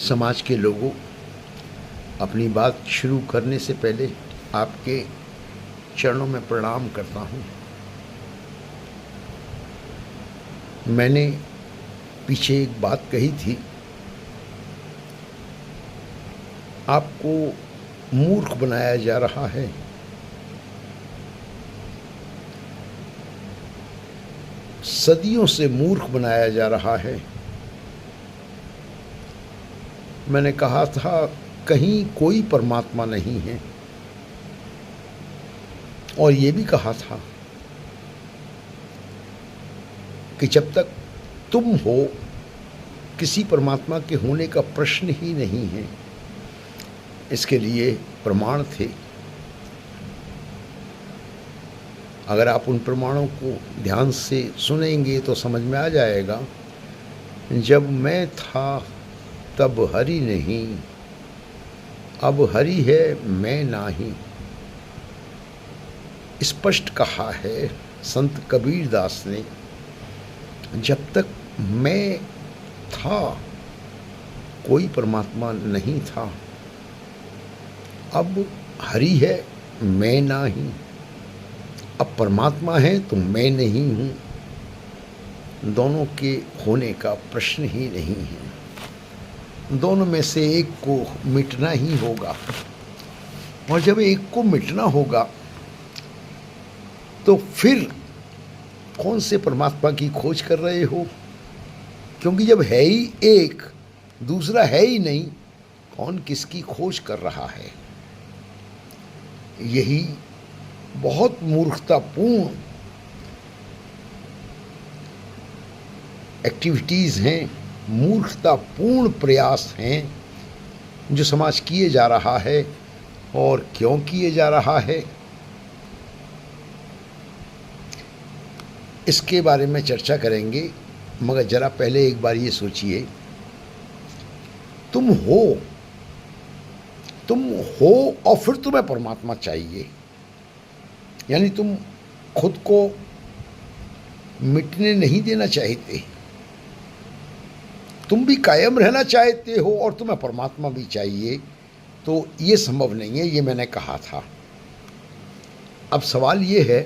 समाज के लोगों, अपनी बात शुरू करने से पहले आपके चरणों में प्रणाम करता हूँ। मैंने पीछे एक बात कही थी, आपको मूर्ख बनाया जा रहा है। सदियों से मूर्ख बनाया जा रहा है। मैंने कहा था कहीं कोई परमात्मा नहीं है, और ये भी कहा था कि जब तक तुम हो किसी परमात्मा के होने का प्रश्न ही नहीं है। इसके लिए प्रमाण थे। अगर आप उन प्रमाणों को ध्यान से सुनेंगे तो समझ में आ जाएगा। जब मैं था तब हरि नहीं, अब हरि है मैं नाही। स्पष्ट कहा है संत कबीर दास ने। जब तक मैं था कोई परमात्मा नहीं था, अब हरि है मैं नाही। अब परमात्मा है तो मैं नहीं हूँ। दोनों के होने का प्रश्न ही नहीं है। दोनों में से एक को मिटना ही होगा, और जब एक को मिटना होगा तो फिर कौन से परमात्मा की खोज कर रहे हो? क्योंकि जब है ही एक, दूसरा है ही नहीं, कौन किसकी खोज कर रहा है? यही बहुत मूर्खतापूर्ण एक्टिविटीज़ हैं, मूर्खतापूर्ण प्रयास हैं जो समाज किए जा रहा है। और क्यों किए जा रहा है, इसके बारे में चर्चा करेंगे। मगर ज़रा पहले एक बार ये सोचिए, तुम हो और फिर तुम्हें परमात्मा चाहिए। यानी तुम खुद को मिटने नहीं देना चाहते, तुम भी कायम रहना चाहते हो और तुम्हें परमात्मा भी चाहिए। तो ये संभव नहीं है, ये मैंने कहा था। अब सवाल ये है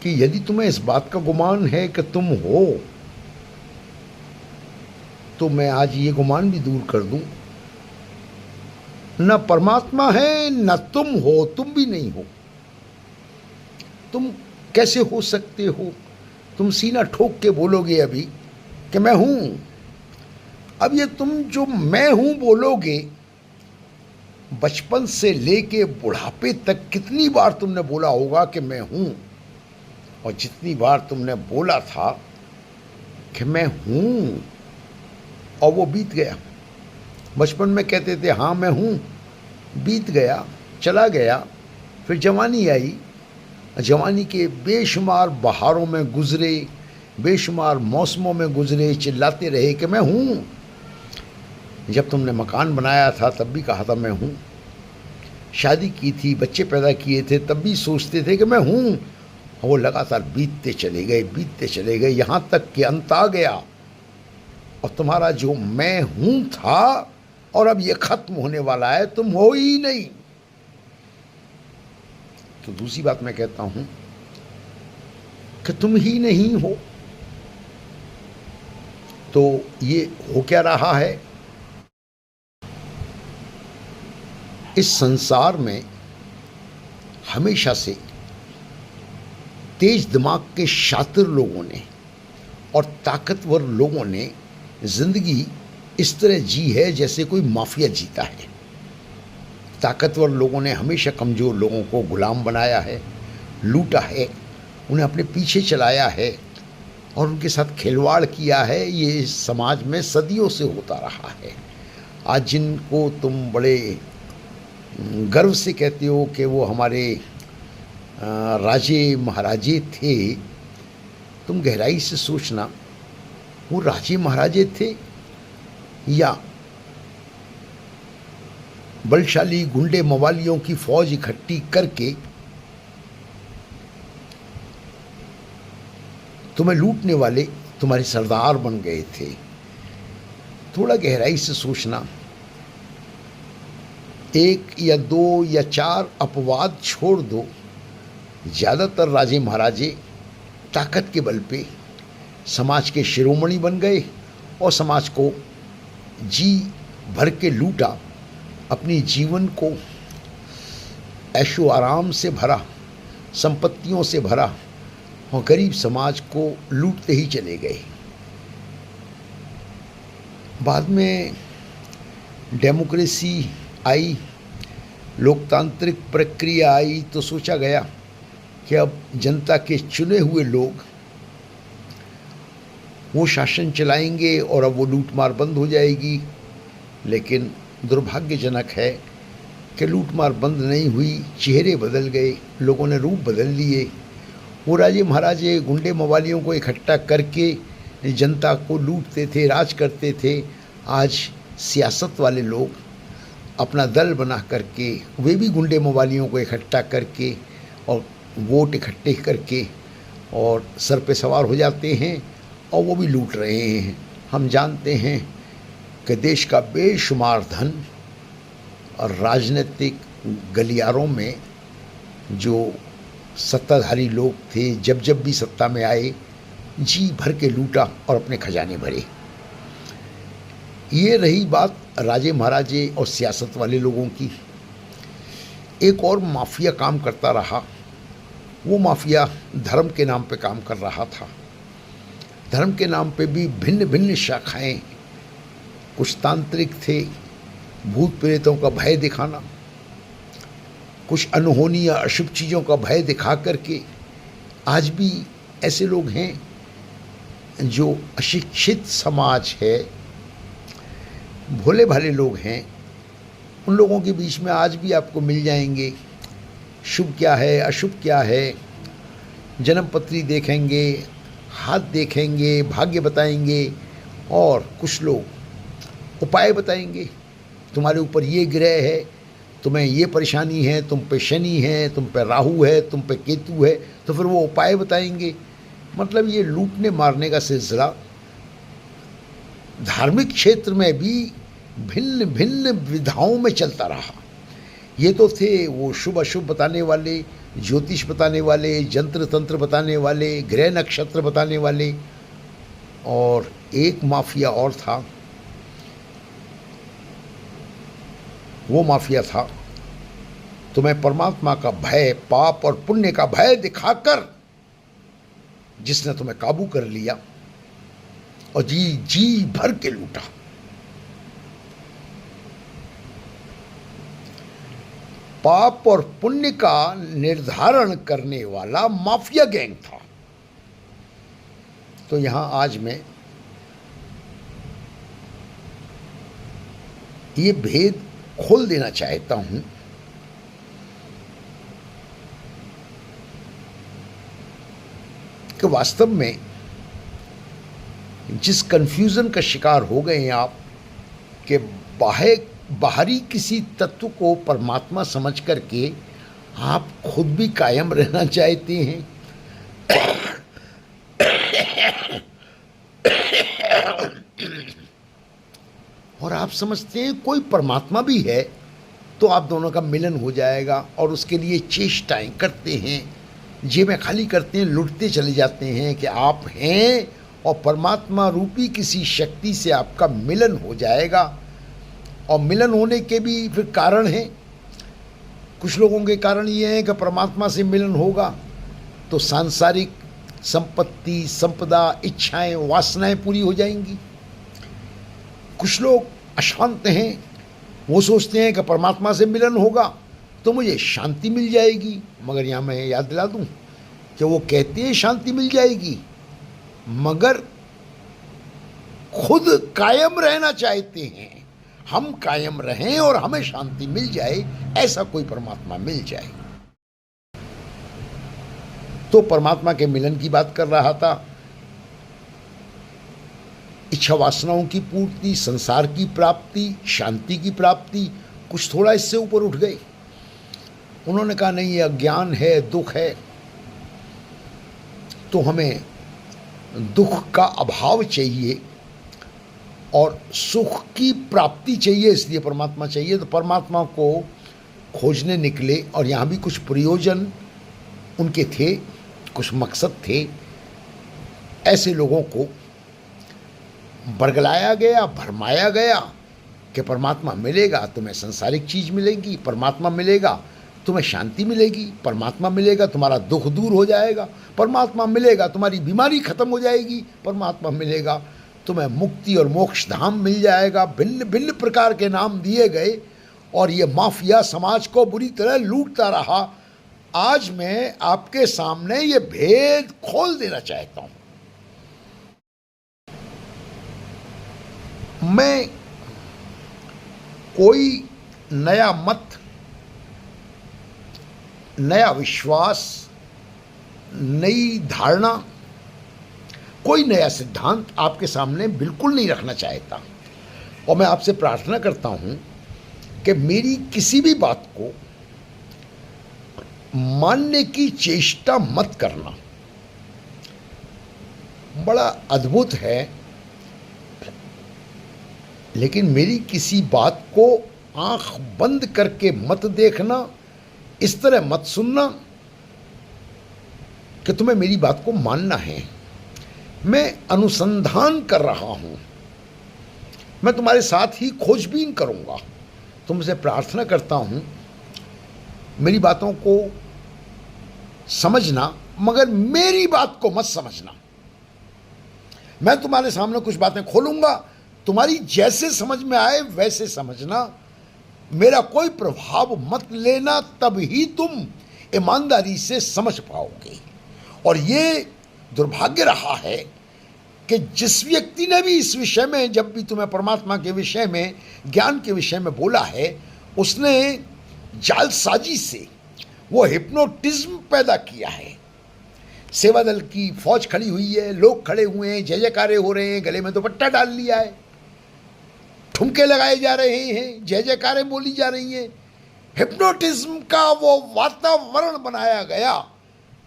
कि यदि तुम्हें इस बात का गुमान है कि तुम हो, तो मैं आज ये गुमान भी दूर कर दूं। न परमात्मा है न तुम हो, तुम भी नहीं हो। तुम कैसे हो सकते हो? तुम सीना ठोक के बोलोगे अभी कि मैं हूं। अब ये तुम जो मैं हूं बोलोगे, बचपन से लेके बुढ़ापे तक कितनी बार तुमने बोला होगा कि मैं हूं। और जितनी बार तुमने बोला था कि मैं हूं, और वो बीत गया। बचपन में कहते थे हाँ मैं हूं, बीत गया, चला गया। फिर जवानी आई, जवानी के बेशुमार बहारों में गुजरे, बेशुमार मौसमों में गुजरे, चिल्लाते रहे कि मैं हूं। जब तुमने मकान बनाया था तब भी कहा था मैं हूं। शादी की थी, बच्चे पैदा किए थे, तब भी सोचते थे कि मैं हूं। वो लगातार बीतते चले गए, यहाँ तक कि अंत आ गया। और तुम्हारा जो मैं हूं था, और अब ये खत्म होने वाला है, तुम हो ही नहीं। तो दूसरी बात मैं कहता हूं कि तुम ही नहीं हो। तो ये हो क्या रहा है? इस संसार में हमेशा से तेज दिमाग के शातिर लोगों ने और ताकतवर लोगों ने जिंदगी इस तरह जी है जैसे कोई माफिया जीता है। ताकतवर लोगों ने हमेशा कमज़ोर लोगों को गुलाम बनाया है, लूटा है, उन्हें अपने पीछे चलाया है और उनके साथ खिलवाड़ किया है। ये इस समाज में सदियों से होता रहा है। आज जिनको तुम बड़े गर्व से कहते हो कि वो हमारे राजे महाराजे थे, तुम गहराई से सोचना, वो राजे महाराजे थे या बलशाली गुंडे मवालियों की फौज इकट्ठी करके तुम्हें लूटने वाले तुम्हारे सरदार बन गए थे? थोड़ा गहराई से सोचना, एक या दो या चार अपवाद छोड़ दो, ज़्यादातर राजे महाराजे ताकत के बल पे समाज के शिरोमणि बन गए और समाज को जी भर के लूटा, अपनी जीवन को ऐशो आराम से भरा, संपत्तियों से भरा और गरीब समाज को लूटते ही चले गए। बाद में डेमोक्रेसी आई, लोकतांत्रिक प्रक्रिया आई, तो सोचा गया कि अब जनता के चुने हुए लोग वो शासन चलाएंगे और अब वो लूटमार बंद हो जाएगी। लेकिन दुर्भाग्यजनक है कि लूटमार बंद नहीं हुई, चेहरे बदल गए, लोगों ने रूप बदल लिए। वो राजे महाराजे गुंडे मवालियों को इकट्ठा करके जनता को लूटते थे, राज करते थे। आज सियासत वाले लोग अपना दल बना करके, वे भी गुंडे मवालियों को इकट्ठा करके और वोट इकट्ठे करके और सर पे सवार हो जाते हैं और वो भी लूट रहे हैं। हम जानते हैं कि देश का बेशुमार धन और राजनीतिक गलियारों में जो सत्ताधारी लोग थे, जब जब भी सत्ता में आए, जी भर के लूटा और अपने खजाने भरे। ये रही बात राजे महाराजे और सियासत वाले लोगों की। एक और माफिया काम करता रहा। वो माफिया धर्म के नाम पे काम कर रहा था। धर्म के नाम पे भी भिन्न भिन्न शाखाएं, कुछ तांत्रिक थे, भूत प्रेतों का भय दिखाना, कुछ अनहोनी या अशुभ चीज़ों का भय दिखा करके। आज भी ऐसे लोग हैं जो अशिक्षित समाज है, भोले भाले लोग हैं, उन लोगों के बीच में आज भी आपको मिल जाएंगे। शुभ क्या है, अशुभ क्या है, जन्मपत्री देखेंगे, हाथ देखेंगे, भाग्य बताएंगे और कुछ लोग उपाय बताएंगे। तुम्हारे ऊपर ये ग्रह है, तुम्हें ये परेशानी है, तुम पे शनि है, तुम पे राहु है, तुम पे केतु है, तो फिर वो उपाय बताएंगे। मतलब ये लूटने मारने का सिलसिला धार्मिक क्षेत्र में भी भिन्न भिन्न विधाओं में चलता रहा। ये तो थे वो शुभ अशुभ बताने वाले, ज्योतिष बताने वाले, जंत्र तंत्र बताने वाले, ग्रह नक्षत्र बताने वाले। और एक माफिया और था, वो माफिया था तुम्हें परमात्मा का भय, पाप और पुण्य का भय दिखाकर जिसने तुम्हें काबू कर लिया और जी जी भर के लूटा। पाप और पुण्य का निर्धारण करने वाला माफिया गैंग था। तो यहां आज मैं ये भेद खोल देना चाहता हूं कि वास्तव में जिस कंफ्यूजन का शिकार हो गए हैं आप कि बाहरी किसी तत्व को परमात्मा समझ करके आप खुद भी कायम रहना चाहते हैं और आप समझते हैं कोई परमात्मा भी है तो आप दोनों का मिलन हो जाएगा और उसके लिए चेष्टाएं करते हैं, जेबें खाली करते हैं, लुटते चले जाते हैं कि आप हैं और परमात्मा रूपी किसी शक्ति से आपका मिलन हो जाएगा। और मिलन होने के भी फिर कारण हैं। कुछ लोगों के कारण ये है कि परमात्मा से मिलन होगा तो सांसारिक संपत्ति, संपदा, इच्छाएं, वासनाएं पूरी हो जाएंगी। कुछ लोग अशांत हैं, वो सोचते हैं कि परमात्मा से मिलन होगा तो मुझे शांति मिल जाएगी। मगर यहाँ मैं याद दिला दूँ कि वो कहते हैं शांति मिल जाएगी, मगर खुद कायम रहना चाहते हैं। हम कायम रहें और हमें शांति मिल जाए, ऐसा कोई परमात्मा मिल जाए। तो परमात्मा के मिलन की बात कर रहा था। इच्छा वासनाओं की पूर्ति, संसार की प्राप्ति, शांति की प्राप्ति, कुछ थोड़ा इससे ऊपर उठ गए। उन्होंने कहा नहीं, ये अज्ञान है, दुख है, तो हमें दुख का अभाव चाहिए और सुख की प्राप्ति चाहिए, इसलिए परमात्मा चाहिए। तो परमात्मा को खोजने निकले और यहाँ भी कुछ प्रयोजन उनके थे, कुछ मकसद थे। ऐसे लोगों को बरगलाया गया, भरमाया गया कि परमात्मा मिलेगा तुम्हें संसारिक चीज़ मिलेगी, परमात्मा मिलेगा तुम्हें शांति मिलेगी, परमात्मा मिलेगा तुम्हारा दुख दूर हो जाएगा, परमात्मा मिलेगा तुम्हारी बीमारी खत्म हो जाएगी, परमात्मा मिलेगा तुम्हें मुक्ति और मोक्ष धाम मिल जाएगा। भिन्न भिन्न प्रकार के नाम दिए गए और ये माफिया समाज को बुरी तरह लूटता रहा। आज मैं आपके सामने ये भेद खोल देना चाहता हूं। मैं कोई नया मत, नया विश्वास, नई धारणा, कोई नया सिद्धांत आपके सामने बिल्कुल नहीं रखना चाहता। और मैं आपसे प्रार्थना करता हूं कि मेरी किसी भी बात को मानने की चेष्टा मत करना। बड़ा अद्भुत है, लेकिन मेरी किसी बात को आंख बंद करके मत देखना, इस तरह मत सुनना कि तुम्हें मेरी बात को मानना है। मैं अनुसंधान कर रहा हूं, मैं तुम्हारे साथ ही खोजबीन करूंगा। तुमसे प्रार्थना करता हूं मेरी बातों को समझना, मगर मेरी बात को मत समझना। मैं तुम्हारे सामने कुछ बातें खोलूंगा, तुम्हारी जैसे समझ में आए वैसे समझना, मेरा कोई प्रभाव मत लेना, तब ही तुम ईमानदारी से समझ पाओगे। और ये दुर्भाग्य रहा है कि जिस व्यक्ति ने भी इस विषय में, जब भी तुम्हें परमात्मा के विषय में, ज्ञान के विषय में बोला है, उसने जालसाजी से वो हिप्नोटिज्म पैदा किया है। सेवा दल की फौज खड़ी हुई है, लोग खड़े हुए हैं, जय जयकारे हो रहे हैं, गले में दुपट्टा डाल लिया है, ठुमके लगाए जा रहे हैं, जय जयकारें बोली जा रही हैं। हिप्नोटिज्म का वो वातावरण बनाया गया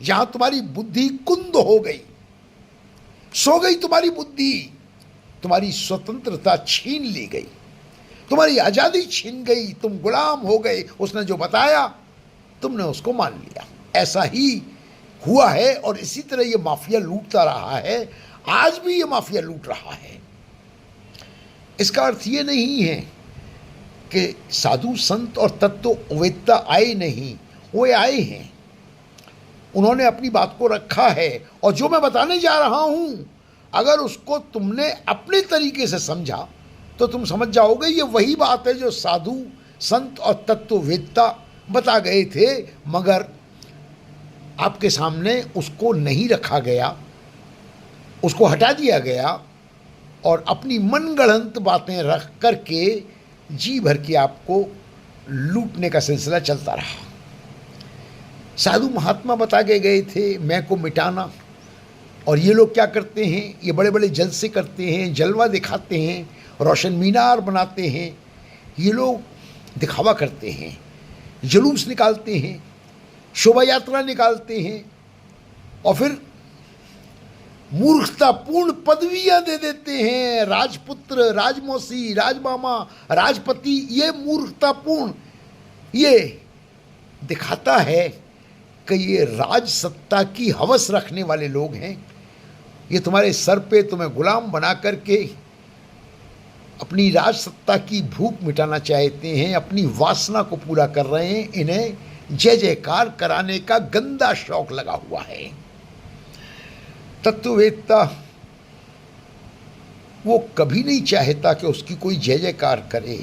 जहां तुम्हारी बुद्धि कुंद हो गई, सो गई तुम्हारी बुद्धि, तुम्हारी स्वतंत्रता छीन ली गई, तुम्हारी आजादी छीन गई, तुम गुलाम हो गए। उसने जो बताया तुमने उसको मान लिया। ऐसा ही हुआ है और इसी तरह ये माफिया लूटता रहा है। आज भी ये माफिया लूट रहा है। इसका अर्थ ये नहीं है कि साधु संत और तत्ववेत्ता आए नहीं, वो आए हैं, उन्होंने अपनी बात को रखा है। और जो मैं बताने जा रहा हूं, अगर उसको तुमने अपने तरीके से समझा तो तुम समझ जाओगे ये वही बात है जो साधु संत और तत्ववेत्ता बता गए थे, मगर आपके सामने उसको नहीं रखा गया, उसको हटा दिया गया और अपनी मनगढ़ंत बातें रख करके जी भर के आपको लूटने का सिलसिला चलता रहा। साधु महात्मा बता के गए थे मैं को मिटाना, और ये लोग क्या करते हैं, ये बड़े बड़े जलसे करते हैं, जलवा दिखाते हैं, रोशन मीनार बनाते हैं, ये लोग दिखावा करते हैं, जुलूस निकालते हैं, शोभा यात्रा निकालते हैं और फिर मूर्खतापूर्ण पदवियां दे देते हैं, राजपुत्र, राजमौसी, राजमामा, राजपति। ये मूर्खतापूर्ण, ये दिखाता है कि ये राज सत्ता की हवस रखने वाले लोग हैं। ये तुम्हारे सर पे तुम्हें गुलाम बना करके अपनी राज सत्ता की भूख मिटाना चाहते हैं, अपनी वासना को पूरा कर रहे हैं। इन्हें जय जयकार कराने का गंदा शौक लगा हुआ है। तत्ववेत्ता वो कभी नहीं चाहता कि उसकी कोई जय जयकार करे।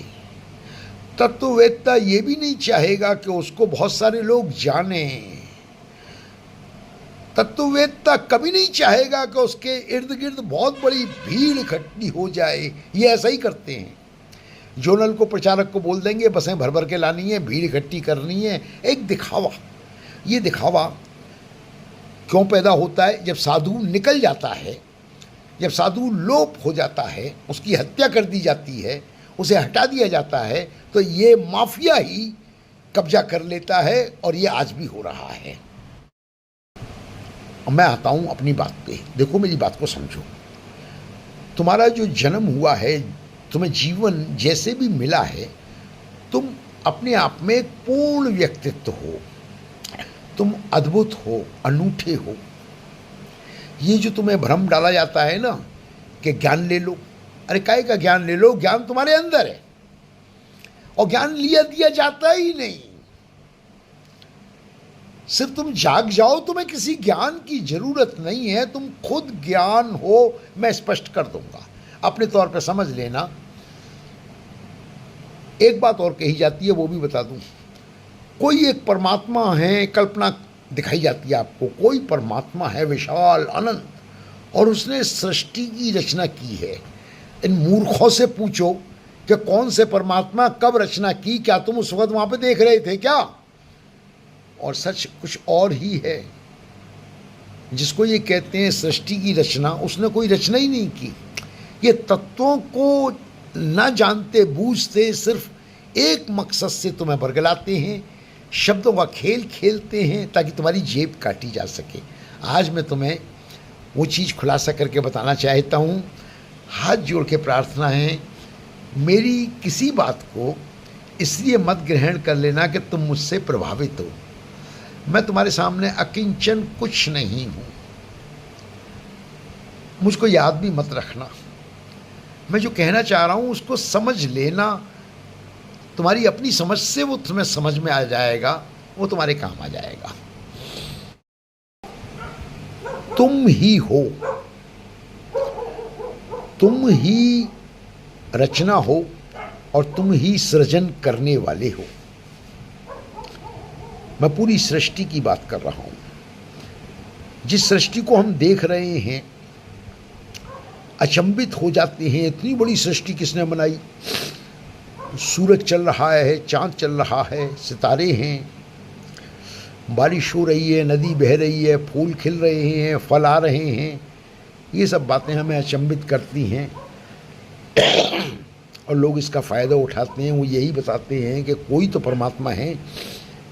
तत्ववेत्ता ये भी नहीं चाहेगा कि उसको बहुत सारे लोग जाने। तत्ववेत्ता कभी नहीं चाहेगा कि उसके इर्द गिर्द बहुत बड़ी भीड़ इकट्ठी हो जाए। ये ऐसा ही करते हैं। जोनल को, प्रचारक को बोल देंगे बसें भर भर के लानी है, भीड़ इकट्ठी करनी है, एक दिखावा। ये दिखावा क्यों पैदा होता है? जब साधु निकल जाता है, जब साधु लोप हो जाता है, उसकी हत्या कर दी जाती है, उसे हटा दिया जाता है, तो ये माफिया ही कब्जा कर लेता है। और ये आज भी हो रहा है। मैं आता हूं अपनी बात पे। देखो, मेरी बात को समझो। तुम्हारा जो जन्म हुआ है, तुम्हें जीवन जैसे भी मिला है, तुम अपने आप में एक पूर्ण व्यक्तित्व हो, तुम अद्भुत हो, अनूठे हो। ये जो तुम्हें भ्रम डाला जाता है ना कि ज्ञान ले लो, अरे काहे का ज्ञान ले लो, ज्ञान तुम्हारे अंदर है और ज्ञान लिया दिया जाता ही नहीं। सिर्फ तुम जाग जाओ, तुम्हें किसी ज्ञान की जरूरत नहीं है, तुम खुद ज्ञान हो। मैं स्पष्ट कर दूंगा, अपने तौर पे समझ लेना। एक बात और कही जाती है, वो भी बता दूं। कोई एक परमात्मा है, कल्पना दिखाई जाती है आपको, कोई परमात्मा है विशाल अनंत, और उसने सृष्टि की रचना की है। इन मूर्खों से पूछो कि कौन से परमात्मा कब रचना की, क्या तुम उस वक्त वहां पे देख रहे थे क्या? और सच कुछ और ही है। जिसको ये कहते हैं सृष्टि की रचना, उसने कोई रचना ही नहीं की। ये तत्वों को न जानते बूझते सिर्फ एक मकसद से तुम्हें बरगलाते हैं, शब्दों का खेल खेलते हैं ताकि तुम्हारी जेब काटी जा सके। आज मैं तुम्हें वो चीज़ खुलासा करके बताना चाहता हूँ। हाथ जोड़ के प्रार्थना है, मेरी किसी बात को इसलिए मत ग्रहण कर लेना कि तुम मुझसे प्रभावित हो। मैं तुम्हारे सामने अकिंचन कुछ नहीं हूँ, मुझको याद भी मत रखना। मैं जो कहना चाह रहा हूँ उसको समझ लेना, तुम्हारी अपनी समझ से वो तुम्हें समझ में आ जाएगा, वो तुम्हारे काम आ जाएगा। तुम ही हो, तुम ही रचना हो और तुम ही सृजन करने वाले हो। मैं पूरी सृष्टि की बात कर रहा हूं। जिस सृष्टि को हम देख रहे हैं, अचंभित हो जाते हैं, इतनी बड़ी सृष्टि किसने बनाई? सूरज चल रहा है, चांद चल रहा है, सितारे हैं, बारिश हो रही है, नदी बह रही है, फूल खिल रहे हैं, फल आ रहे हैं। ये सब बातें हमें अचंभित करती हैं और लोग इसका फ़ायदा उठाते हैं। वो यही बताते हैं कि कोई तो परमात्मा है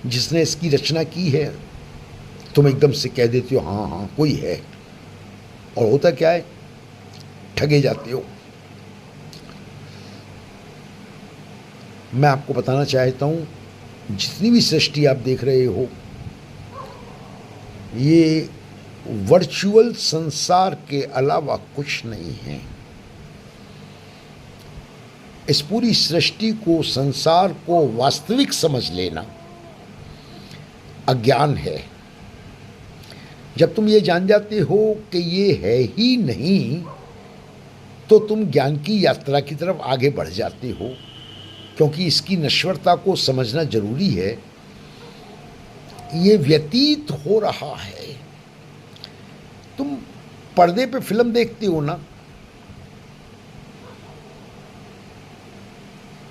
जिसने इसकी रचना की है। तुम एकदम से कह देते हो हाँ हाँ कोई है, और होता क्या है, ठगे जाते हो। मैं आपको बताना चाहता हूँ, जितनी भी सृष्टि आप देख रहे हो, ये वर्चुअल संसार के अलावा कुछ नहीं है। इस पूरी सृष्टि को, संसार को वास्तविक समझ लेना अज्ञान है। जब तुम ये जान जाते हो कि ये है ही नहीं, तो तुम ज्ञान की यात्रा की तरफ आगे बढ़ जाते हो, क्योंकि इसकी नश्वरता को समझना जरूरी है। ये व्यतीत हो रहा है। तुम पर्दे पे फिल्म देखते हो ना,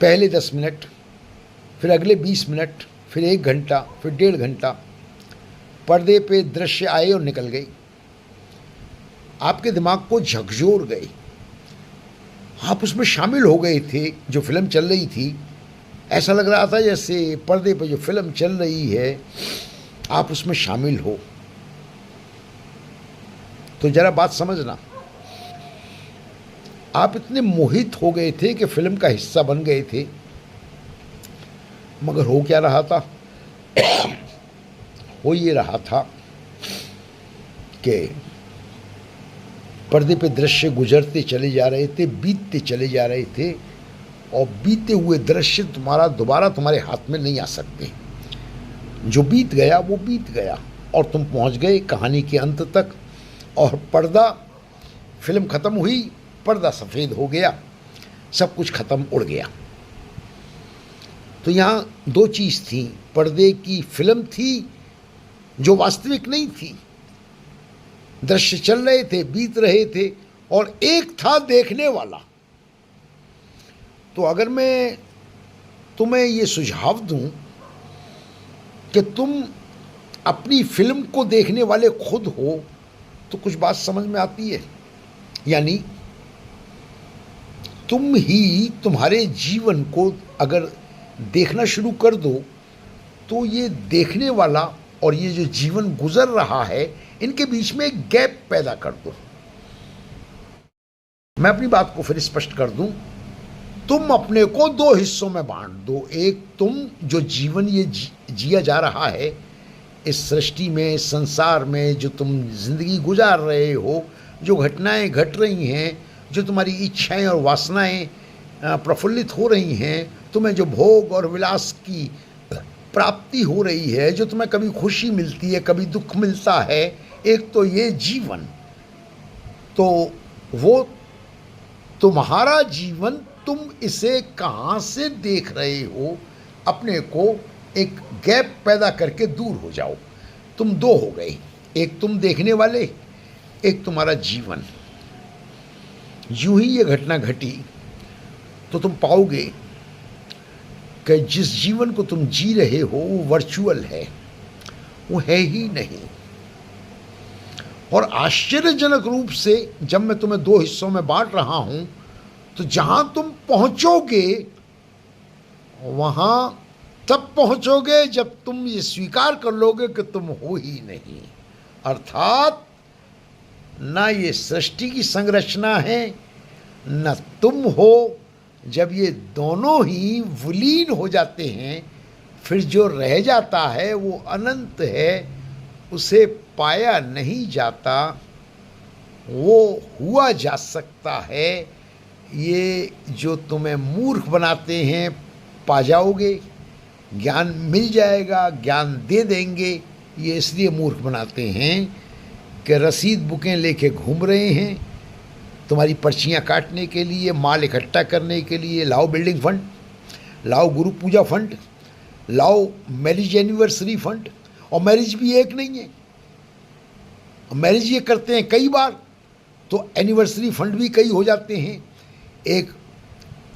पहले 10 मिनट, फिर अगले 20 मिनट, फिर 1 घंटा, फिर 1.5 घंटा पर्दे पे दृश्य आए और निकल गए, आपके दिमाग को झकझोर गए, आप उसमें शामिल हो गए थे। जो फिल्म चल रही थी, ऐसा लग रहा था जैसे पर्दे पे जो फिल्म चल रही है आप उसमें शामिल हो। तो जरा बात समझना, आप इतने मोहित हो गए थे कि फिल्म का हिस्सा बन गए थे, मगर हो क्या रहा था? हो ये रहा था कि पर्दे पे दृश्य गुजरते चले जा रहे थे, बीतते चले जा रहे थे, और बीते हुए दृश्य दोबारा तुम्हारे हाथ में नहीं आ सकते। जो बीत गया वो बीत गया, और तुम पहुंच गए कहानी के अंत तक, और पर्दा, फिल्म ख़त्म हुई, पर्दा सफ़ेद हो गया, सब कुछ ख़त्म, उड़ गया। तो यहाँ 2 चीज़ थी। पर्दे की फिल्म थी जो वास्तविक नहीं थी, दृश्य चल रहे थे, बीत रहे थे, और एक था देखने वाला। तो अगर मैं तुम्हें ये सुझाव दूं कि तुम अपनी फिल्म को देखने वाले खुद हो, तो कुछ बात समझ में आती है। यानी तुम ही तुम्हारे जीवन को अगर देखना शुरू कर दो, तो ये देखने वाला और ये जो जीवन गुजर रहा है, इनके बीच में एक गैप पैदा कर दो। मैं अपनी बात को फिर स्पष्ट कर दूं, तुम अपने को दो हिस्सों में बांट दो। एक, तुम जो जीवन ये जिया जा रहा है इस सृष्टि में, इस संसार में, जो तुम जिंदगी गुजार रहे हो, जो घटनाएं घट रही हैं, जो तुम्हारी इच्छाएं और वासनाएं प्रफुल्लित हो रही हैं, तुम्हें जो भोग और विलास की प्राप्ति हो रही है, जो तुम्हें कभी खुशी मिलती है, कभी दुख मिलता है, एक तो ये जीवन, तो वो तुम्हारा जीवन, तुम इसे कहाँ से देख रहे हो? अपने को एक गैप पैदा करके दूर हो जाओ। तुम दो हो गए, एक तुम देखने वाले, एक तुम्हारा जीवन। यूं ही ये घटना घटी तो तुम पाओगे कि जिस जीवन को तुम जी रहे हो वो वर्चुअल है, वो है ही नहीं। और आश्चर्यजनक रूप से जब मैं तुम्हें दो हिस्सों में बांट रहा हूं, तो जहां तुम पहुंचोगे वहां तब पहुंचोगे जब तुम ये स्वीकार कर लोगे कि तुम हो ही नहीं। अर्थात ना ये सृष्टि की संरचना है, न तुम हो। जब ये दोनों ही विलीन हो जाते हैं, फिर जो रह जाता है वो अनंत है, उसे पाया नहीं जाता, वो हुआ जा सकता है। ये जो तुम्हें मूर्ख बनाते हैं, पा जाओगे, ज्ञान मिल जाएगा, ज्ञान दे देंगे। ये इसलिए मूर्ख बनाते हैं कि रसीद बुकें लेके घूम रहे हैं तुम्हारी पर्चियां काटने के लिए, माल इकट्ठा करने के लिए। लाओ बिल्डिंग फंड, लाओ गुरु पूजा फंड, लाओ मैरिज एनिवर्सरी फंड। और मैरिज भी एक नहीं है, मैरिज ये करते हैं कई बार, तो एनिवर्सरी फंड भी कई हो जाते हैं। एक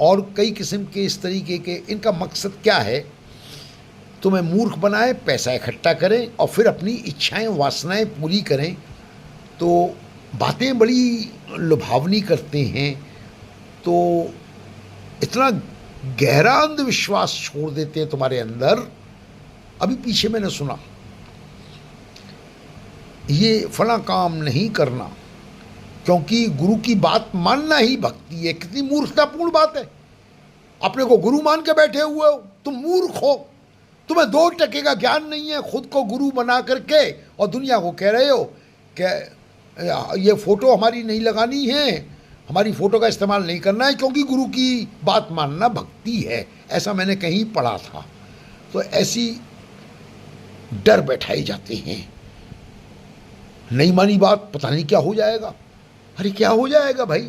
और कई किस्म के इस तरीके के। इनका मकसद क्या है? तुम्हें मूर्ख बनाए, पैसा इकट्ठा करें और फिर अपनी इच्छाएं वासनाएं पूरी करें। तो बातें बड़ी लुभावनी करते हैं, तो इतना गहरा अंधविश्वास छोड़ देते हैं तुम्हारे अंदर। अभी पीछे मैंने सुना, ये फला काम नहीं करना क्योंकि गुरु की बात मानना ही भक्ति है। कितनी मूर्खतापूर्ण बात है। अपने को गुरु मान के बैठे हुए हो, तुम मूर्ख हो। तुम्हें 2 टके का ज्ञान नहीं है। खुद को गुरु बना करके और दुनिया को कह रहे हो कि ये फ़ोटो हमारी नहीं लगानी है, हमारी फ़ोटो का इस्तेमाल नहीं करना है क्योंकि गुरु की बात मानना भक्ति है। ऐसा मैंने कहीं पढ़ा था। तो ऐसी डर बैठाए जाते हैं। नहीं मानी बात, पता नहीं क्या हो जाएगा। अरे क्या हो जाएगा भाई?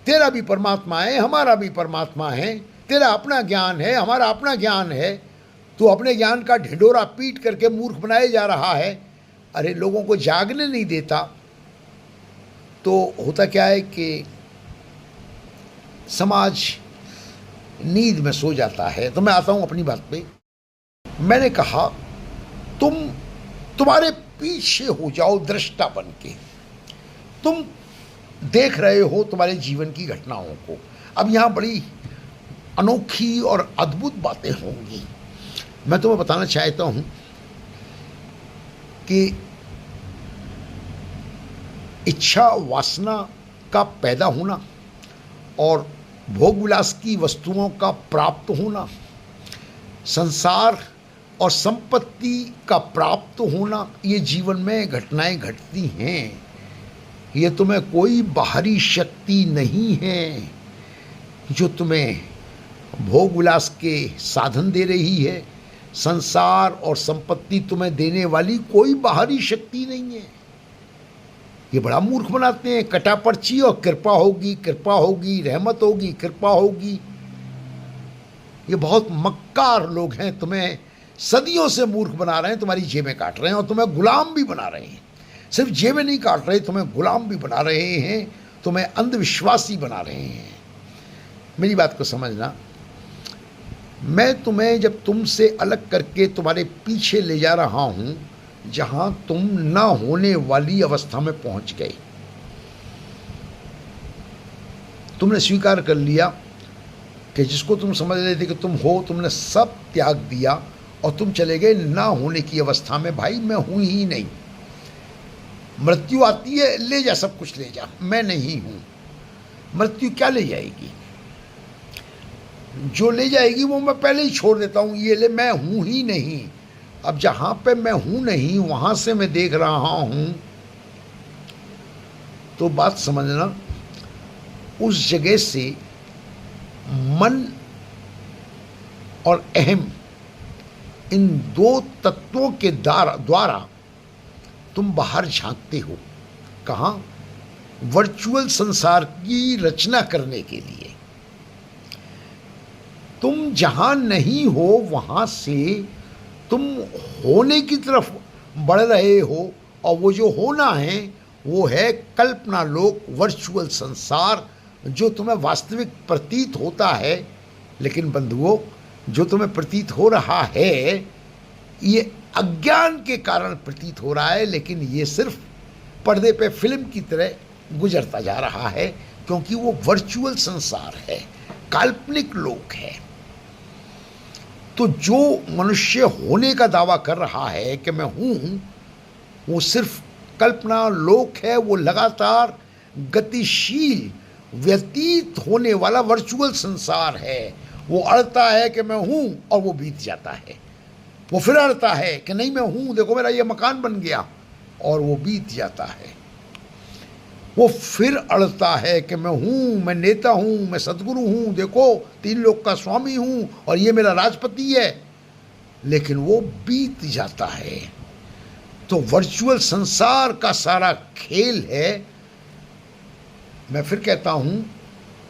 तेरा भी परमात्मा है, हमारा भी परमात्मा है। तेरा अपना ज्ञान है, हमारा अपना ज्ञान है। तू अपने ज्ञान का ढिंढोरा पीट करके मूर्ख बनाए जा रहा है। अरे लोगों को जागने नहीं देता। तो होता क्या है कि समाज नींद में सो जाता है। तो मैं आता हूँ अपनी बात पे। मैंने कहा तुम्हारे पीछे हो जाओ दृष्टा बन के। तुम देख रहे हो तुम्हारे जीवन की घटनाओं को। अब यहाँ बड़ी अनोखी और अद्भुत बातें होंगी। मैं तुम्हें बताना चाहता हूँ कि इच्छा वासना का पैदा होना और भोग विलास की वस्तुओं का प्राप्त होना, संसार और संपत्ति का प्राप्त होना, ये जीवन में घटनाएं घटती हैं। ये तुम्हें कोई बाहरी शक्ति नहीं है जो तुम्हें भोग विलास के साधन दे रही है। संसार और संपत्ति तुम्हें देने वाली कोई बाहरी शक्ति नहीं है। ये बड़ा मूर्ख बनाते हैं। कटा पर्ची और कृपा होगी, कृपा होगी, रहमत होगी, कृपा होगी। ये बहुत मक्कार लोग हैं। तुम्हें सदियों से मूर्ख बना रहे हैं, तुम्हारी जेबें काट रहे हैं और तुम्हें गुलाम भी बना रहे हैं। सिर्फ जेबें नहीं काट रहे, तुम्हें गुलाम भी बना रहे हैं, तुम्हें अंधविश्वासी बना रहे हैं। मेरी बात को समझना। मैं तुम्हें जब तुमसे अलग करके तुम्हारे पीछे ले जा रहा हूं, जहां तुम ना होने वाली अवस्था में पहुंच गए। तुमने स्वीकार कर लिया कि जिसको तुम समझ रहे थे कि तुम हो, तुमने सब त्याग दिया और तुम चले गए ना होने की अवस्था में। भाई मैं हूं ही नहीं। मृत्यु आती है, ले जा, सब कुछ ले जा, मैं नहीं हूं। मृत्यु क्या ले जाएगी? जो ले जाएगी वो मैं पहले ही छोड़ देता हूँ, ये ले, मैं हूँ ही नहीं। अब जहाँ पे मैं हूँ नहीं वहाँ से मैं देख रहा हूँ, तो बात समझना, उस जगह से मन और अहम, इन दो तत्वों के द्वारा तुम बाहर झांकते हो। कहाँ? वर्चुअल संसार की रचना करने के लिए। तुम जहां नहीं हो वहां से तुम होने की तरफ बढ़ रहे हो, और वो जो होना है वो है कल्पना लोक, वर्चुअल संसार, जो तुम्हें वास्तविक प्रतीत होता है। लेकिन बंधुओं, जो तुम्हें प्रतीत हो रहा है ये अज्ञान के कारण प्रतीत हो रहा है, लेकिन ये सिर्फ पर्दे पे फिल्म की तरह गुजरता जा रहा है, क्योंकि वो वर्चुअल संसार है, काल्पनिक लोक है। तो जो मनुष्य होने का दावा कर रहा है कि मैं हूँ, वो सिर्फ कल्पना लोक है, वो लगातार गतिशील व्यतीत होने वाला वर्चुअल संसार है। वो अड़ता है कि मैं हूँ और वो बीत जाता है, वो फिर अड़ता है कि नहीं मैं हूँ, देखो मेरा ये मकान बन गया, और वो बीत जाता है। वो फिर अड़ता है कि मैं हूँ, मैं नेता हूँ, मैं सद्गुरु हूँ, देखो 3 लोक का स्वामी हूँ और ये मेरा राजपति है, लेकिन वो बीत जाता है। तो वर्चुअल संसार का सारा खेल है। मैं फिर कहता हूँ,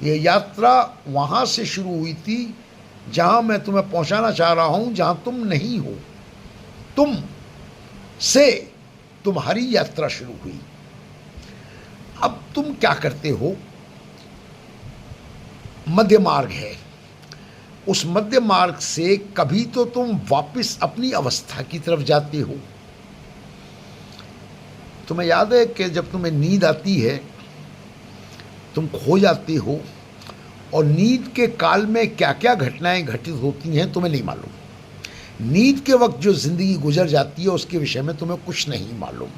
ये यात्रा वहाँ से शुरू हुई थी जहाँ मैं तुम्हें पहुँचाना चाह रहा हूँ, जहाँ तुम नहीं हो। तुम से तुम्हारी यात्रा शुरू हुई। अब तुम क्या करते हो? मध्य मार्ग है, उस मध्य मार्ग से कभी तो तुम वापस अपनी अवस्था की तरफ जाते हो। तुम्हें याद है कि जब तुम्हें नींद आती है तुम खो जाते हो, और नींद के काल में क्या क्या घटनाएं घटित होती हैं तुम्हें नहीं मालूम। नींद के वक्त जो जिंदगी गुजर जाती है उसके विषय में तुम्हें कुछ नहीं मालूम।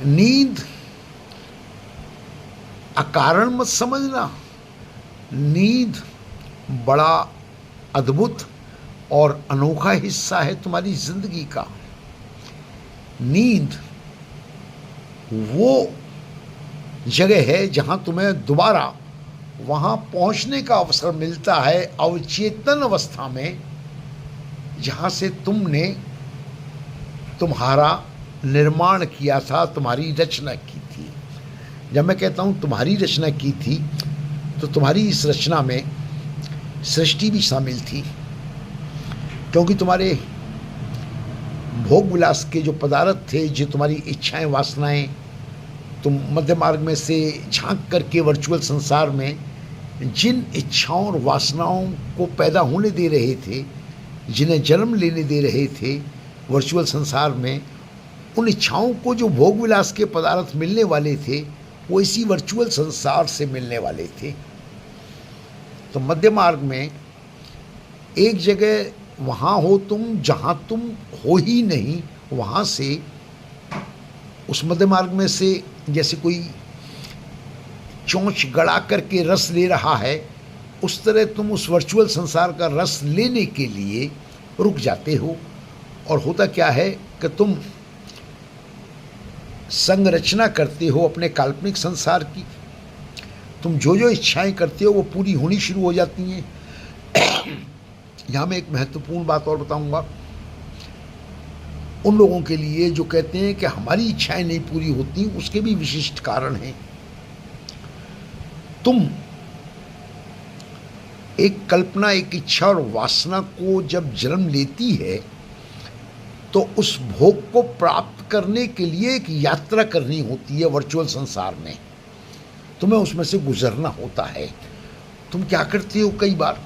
नींद अकारण मत समझना, नींद बड़ा अद्भुत और अनोखा हिस्सा है तुम्हारी जिंदगी का। नींद वो जगह है जहां तुम्हें दोबारा वहां पहुंचने का अवसर मिलता है, अवचेतन अवस्था में, जहां से तुमने तुम्हारा निर्माण किया था, तुम्हारी रचना की थी। जब मैं कहता हूँ तुम्हारी रचना की थी, तो तुम्हारी इस रचना में सृष्टि भी शामिल थी, क्योंकि तुम्हारे भोग विलास के जो पदार्थ थे, जो तुम्हारी इच्छाएं वासनाएं, तुम मध्य मार्ग में से झांक करके वर्चुअल संसार में जिन इच्छाओं और वासनाओं को पैदा होने दे रहे थे, जिन्हें जन्म लेने दे रहे थे वर्चुअल संसार में, उन इच्छाओं को जो भोग विलास के पदार्थ मिलने वाले थे वो इसी वर्चुअल संसार से मिलने वाले थे। तो मध्य मार्ग में एक जगह वहाँ हो तुम जहाँ तुम हो ही नहीं, वहाँ से उस मध्य मार्ग में से जैसे कोई चोंच गड़ा करके रस ले रहा है, उस तरह तुम उस वर्चुअल संसार का रस लेने के लिए रुक जाते हो। और होता क्या है कि तुम संरचना करते हो अपने काल्पनिक संसार की। तुम जो जो इच्छाएं करते हो वो पूरी होनी शुरू हो जाती हैं। यहाँ मैं एक महत्वपूर्ण बात और बताऊंगा उन लोगों के लिए जो कहते हैं कि हमारी इच्छाएं नहीं पूरी होती, उसके भी विशिष्ट कारण हैं। तुम एक कल्पना, एक इच्छा और वासना को जब जन्म लेती है तो उस भोग को प्राप्त करने के लिए एक यात्रा करनी होती है वर्चुअल संसार में। तुम्हें उसमें से गुजरना होता है। तुम क्या करते हो, कई बार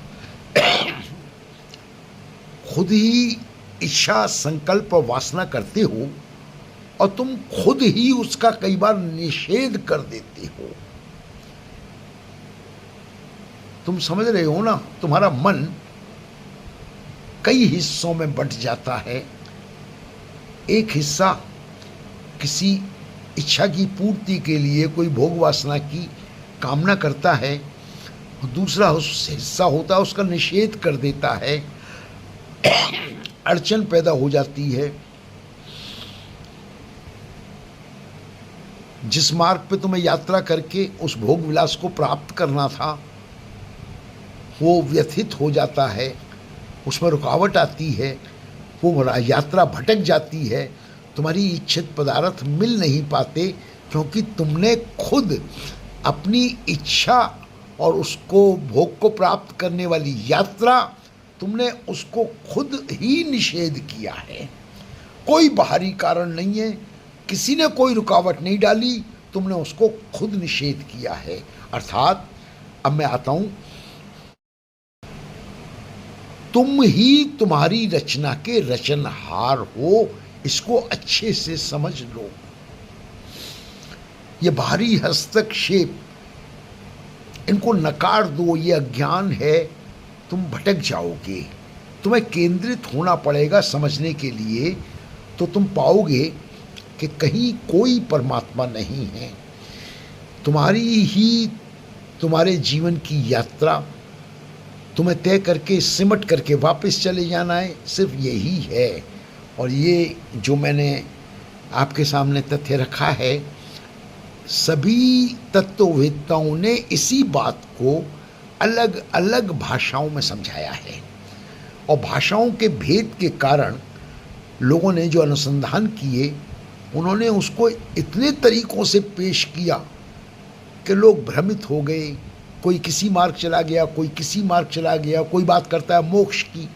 खुद ही इच्छा, संकल्प और वासना करते हो और तुम खुद ही उसका कई बार निषेध कर देते हो। तुम समझ रहे हो ना, तुम्हारा मन कई हिस्सों में बंट जाता है। एक हिस्सा किसी इच्छा की पूर्ति के लिए, कोई भोग वासना की कामना करता है, दूसरा हिस्सा होता है उसका निषेध कर देता है, अड़चन पैदा हो जाती है। जिस मार्ग पे तुम्हें यात्रा करके उस भोग विलास को प्राप्त करना था वो व्यथित हो जाता है, उसमें रुकावट आती है, वो यात्रा भटक जाती है, तुम्हारी इच्छित पदार्थ मिल नहीं पाते, क्योंकि तुमने खुद अपनी इच्छा और उसको भोग को प्राप्त करने वाली यात्रा तुमने उसको खुद ही निषेध किया है। कोई बाहरी कारण नहीं है, किसी ने कोई रुकावट नहीं डाली, तुमने उसको खुद निषेध किया है। अर्थात अब मैं आता हूं, तुम ही तुम्हारी रचना के रचनहार हो, इसको अच्छे से समझ लो। ये बाहरी हस्तक्षेप इनको नकार दो, ये अज्ञान है, तुम भटक जाओगे। तुम्हें केंद्रित होना पड़ेगा समझने के लिए, तो तुम पाओगे कि कहीं कोई परमात्मा नहीं है। तुम्हारी ही तुम्हारे जीवन की यात्रा तुम्हें तय करके सिमट करके वापस चले जाना है, सिर्फ यही है। और ये जो मैंने आपके सामने तथ्य रखा है, सभी तत्ववेत्ताओं ने इसी बात को अलग अलग भाषाओं में समझाया है, और भाषाओं के भेद के कारण लोगों ने जो अनुसंधान किए उन्होंने उसको इतने तरीकों से पेश किया कि लोग भ्रमित हो गए। कोई किसी मार्ग चला गया, कोई किसी मार्ग चला गया, कोई बात करता है मोक्ष की,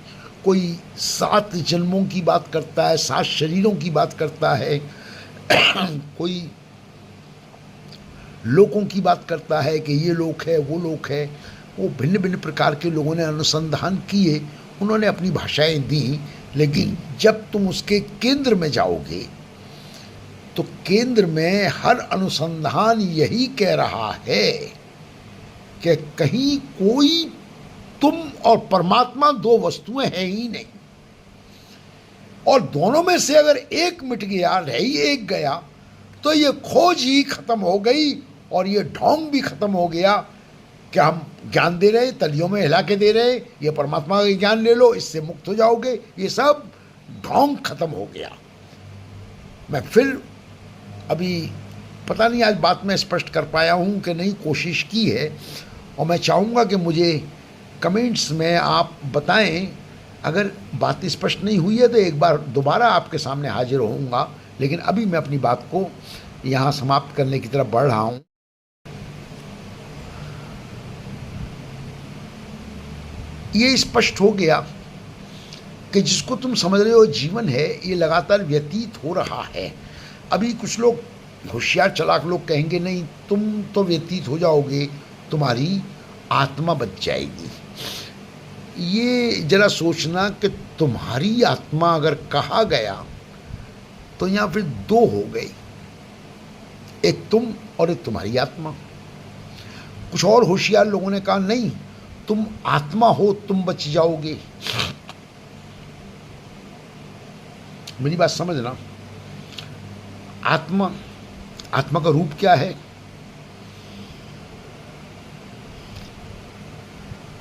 कोई 7 जन्मों की बात करता है, 7 शरीरों की बात करता है, कोई लोकों की बात करता है कि ये लोक है वो लोक है। वो भिन्न भिन्न प्रकार के लोगों ने अनुसंधान किए, उन्होंने अपनी भाषाएं दी, लेकिन जब तुम उसके केंद्र में जाओगे तो केंद्र में हर अनुसंधान यही कह रहा है कि कहीं कोई तुम और परमात्मा 2 वस्तुएं हैं ही नहीं, और दोनों में से अगर एक मिट गया, रह ही एक गया, तो ये खोज ही खत्म हो गई और ये ढोंग भी खत्म हो गया कि हम ज्ञान दे रहे, तलियों में हिला के दे रहे, ये परमात्मा का ज्ञान ले लो, इससे मुक्त हो जाओगे। ये सब ढोंग खत्म हो गया। मैं फिर अभी पता नहीं आज बात में स्पष्ट कर पाया हूँ कि नहीं, कोशिश की है, और मैं चाहूँगा कि मुझे कमेंट्स में आप बताएं। अगर बात स्पष्ट नहीं हुई है तो एक बार दोबारा आपके सामने हाजिर होऊंगा, लेकिन अभी मैं अपनी बात को यहाँ समाप्त करने की तरफ बढ़ रहा हूँ। ये स्पष्ट हो गया कि जिसको तुम समझ रहे हो जीवन है, ये लगातार व्यतीत हो रहा है। अभी कुछ लोग होशियार चालाक लोग कहेंगे नहीं, तुम तो व्यतीत हो जाओगे, तुम्हारी आत्मा बच जाएगी। ये जरा सोचना कि तुम्हारी आत्मा अगर कहा गया तो यहाँ फिर 2 हो गई, एक तुम और एक तुम्हारी आत्मा। कुछ और होशियार लोगों ने कहा नहीं, तुम आत्मा हो, तुम बच जाओगे। मेरी बात समझना, आत्मा का रूप क्या है?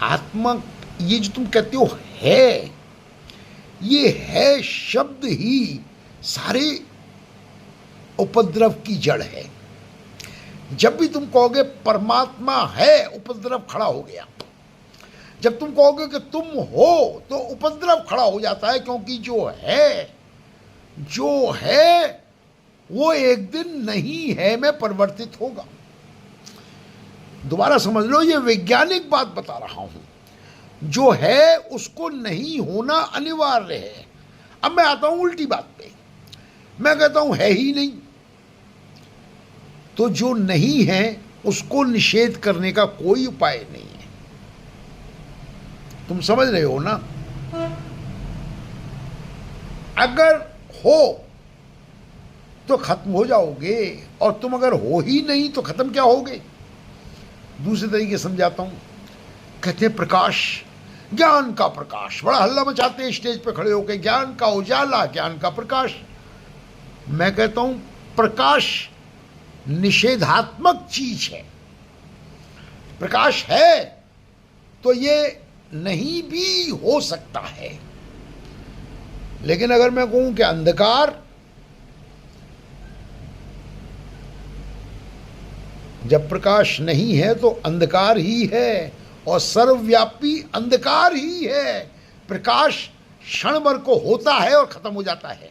आत्मा, ये जो तुम कहते हो है, ये है शब्द ही सारे उपद्रव की जड़ है। जब भी तुम कहोगे परमात्मा है, उपद्रव खड़ा हो गया। जब तुम कहोगे कि तुम हो, तो उपद्रव खड़ा हो जाता है, क्योंकि जो है वो एक दिन नहीं है में परिवर्तित होगा। दोबारा समझ लो, ये वैज्ञानिक बात बता रहा हूं। जो है उसको नहीं होना अनिवार्य है। अब मैं आता हूं उल्टी बात पे, मैं कहता हूं है ही नहीं, तो जो नहीं है उसको निषेध करने का कोई उपाय नहीं है। तुम समझ रहे हो ना? अगर हो तो खत्म हो जाओगे, और तुम अगर हो ही नहीं तो खत्म क्या होगे? दूसरे तरीके समझाता हूं। कहते हैं प्रकाश, ज्ञान का प्रकाश, बड़ा हल्ला मचाते हैं स्टेज पे खड़े होकर, ज्ञान का उजाला, ज्ञान का प्रकाश। मैं कहता हूं प्रकाश निषेधात्मक चीज है, प्रकाश है तो ये नहीं भी हो सकता है। लेकिन अगर मैं कहूं कि अंधकार, जब प्रकाश नहीं है तो अंधकार ही है, और सर्वव्यापी अंधकार ही है। प्रकाश क्षण भर को होता है और खत्म हो जाता है,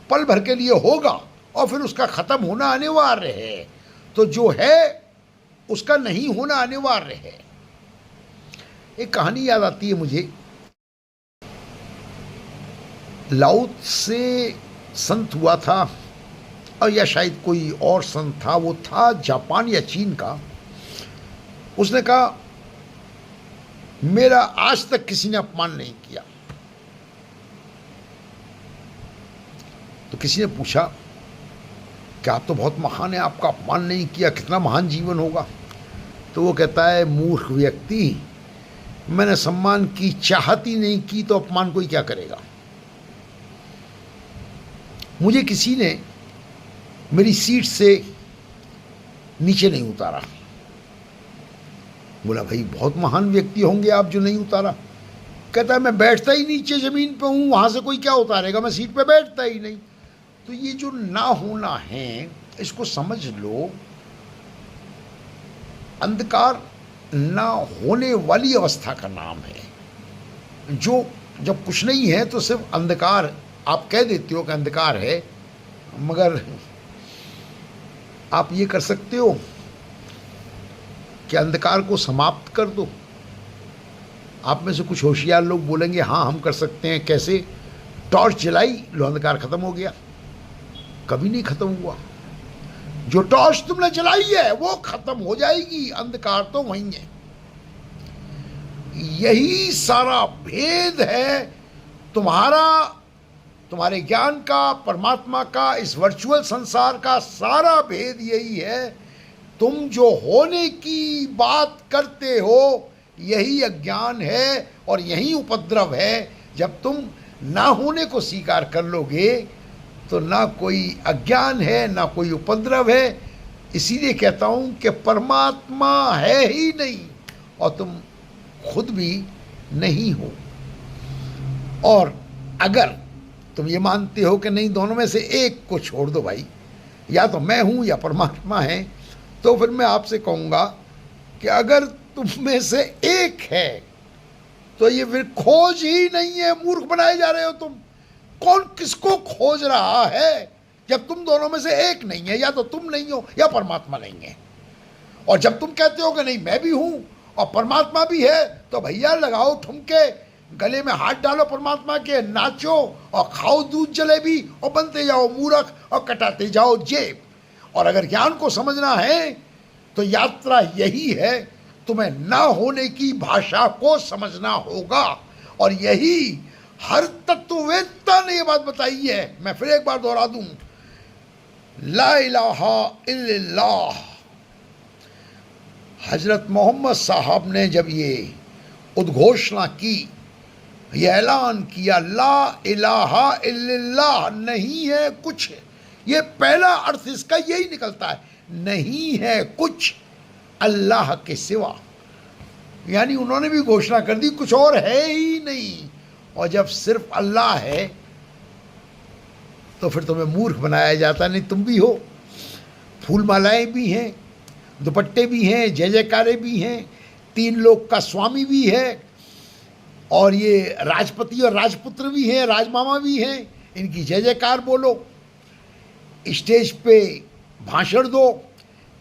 पल भर के लिए होगा और फिर उसका खत्म होना अनिवार्य है। तो जो है उसका नहीं होना अनिवार्य है। एक कहानी याद आती है मुझे। लाओ से संत हुआ था, और या शायद कोई और संत था, वो था जापान या चीन का। उसने कहा, मेरा आज तक किसी ने अपमान नहीं किया। तो किसी ने पूछा कि आप तो बहुत महान हैं, आपका अपमान नहीं किया, कितना महान जीवन होगा। तो वो कहता है, मूर्ख व्यक्ति, मैंने सम्मान की चाहत ही नहीं की तो अपमान कोई क्या करेगा। मुझे किसी ने मेरी सीट से नीचे नहीं उतारा। बोला, भाई बहुत महान व्यक्ति होंगे आप जो नहीं उतारा। कहता है, मैं बैठता ही नीचे जमीन पे हूं, वहां से कोई क्या उतारेगा, मैं सीट पे बैठता ही नहीं। तो ये जो ना होना है, इसको समझ लो, अंधकार ना होने वाली अवस्था का नाम है। जो जब कुछ नहीं है तो सिर्फ अंधकार, आप कह देते हो कि अंधकार है, मगर आप ये कर सकते हो कि अंधकार को समाप्त कर दो। आप में से कुछ होशियार लोग बोलेंगे, हाँ हम कर सकते हैं। कैसे? टॉर्च जलाई, लो अंधकार खत्म हो गया। कभी नहीं खत्म हुआ। जो टॉर्च तुमने जलाई है वो खत्म हो जाएगी, अंधकार तो वहीं है। यही सारा भेद है तुम्हारे ज्ञान का, परमात्मा का, इस वर्चुअल संसार का सारा भेद यही है। तुम जो होने की बात करते हो यही अज्ञान है और यही उपद्रव है। जब तुम ना होने को स्वीकार कर लोगे तो ना कोई अज्ञान है, ना कोई उपद्रव है। इसीलिए कहता हूं कि परमात्मा है ही नहीं और तुम खुद भी नहीं हो। और अगर तुम ये मानते हो कि नहीं, दोनों में से एक को छोड़ दो भाई, या तो मैं हूं या परमात्मा है, तो फिर मैं आपसे कहूंगा कि अगर तुम में से एक है तो ये फिर खोज ही नहीं है, मूर्ख बनाए जा रहे हो तुम। कौन किसको खोज रहा है जब तुम दोनों में से एक नहीं है? या तो तुम नहीं हो या परमात्मा नहीं है। और जब तुम कहते हो कि नहीं मैं भी हूं और परमात्मा भी है, तो भैया लगाओ ठुमके, गले में हाथ डालो परमात्मा के, नाचो और खाओ दूध जलेबी और बनते जाओ मूर्ख और कटाते जाओ जेब। और अगर ज्ञान को समझना है तो यात्रा यही है, तुम्हें ना होने की भाषा को समझना होगा। और यही हर तत्ववेत्ता ने यह बात बताई है। मैं फिर एक बार दोहरा दूं, ला इलाहा इल्लल्लाह। हजरत मोहम्मद साहब ने जब ये उद्घोषणा की, ये ऐलान किया, ला इलाहा इल्लल्लाह, नहीं है कुछ, ये पहला अर्थ इसका यही निकलता है, नहीं है कुछ अल्लाह के सिवा। यानी उन्होंने भी घोषणा कर दी कुछ और है ही नहीं। और जब सिर्फ अल्लाह है तो फिर तुम्हें मूर्ख बनाया जाता नहीं। तुम भी हो, फूल मालाएं भी हैं, दुपट्टे भी हैं, जय जयकारे भी हैं, 3 लोक का स्वामी भी है, और ये राजपति और राजपुत्र भी हैं, राजमामा भी हैं। इनकी जय जयकार बोलो, स्टेज पे भाषण दो,